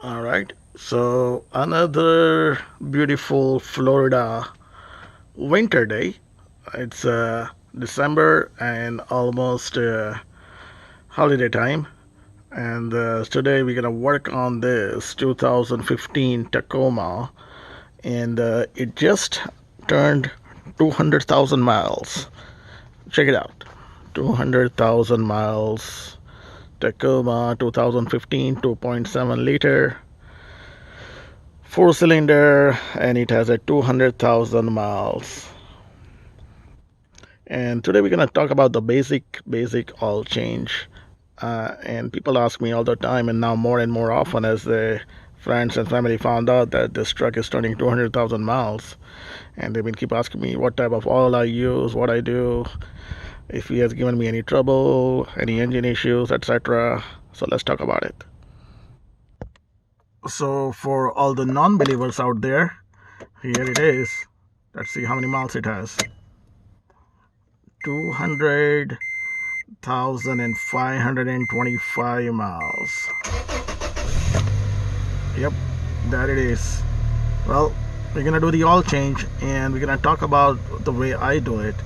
All right. So another beautiful Florida winter day. It's December and almost holiday time. And today we're gonna work on this 2015 Tacoma, and it just turned 200,000 miles. Check it out, 200,000 miles. Tacoma 2015, 2.7 liter four cylinder, and it has a 200,000 miles. And today we're gonna talk about the basic oil change. And people ask me all the time, and now more and more often as the friends and family found out that this truck is turning 200,000 miles, and they've been keep asking me what type of oil I use, what I do, if he has given me any trouble, any engine issues, etc. So let's talk about it. So for all the non-believers out there, here it is. Let's see how many miles it has. 200,525 miles. Yep, there it is. Well, we're gonna do the oil change and we're gonna talk about the way I do it.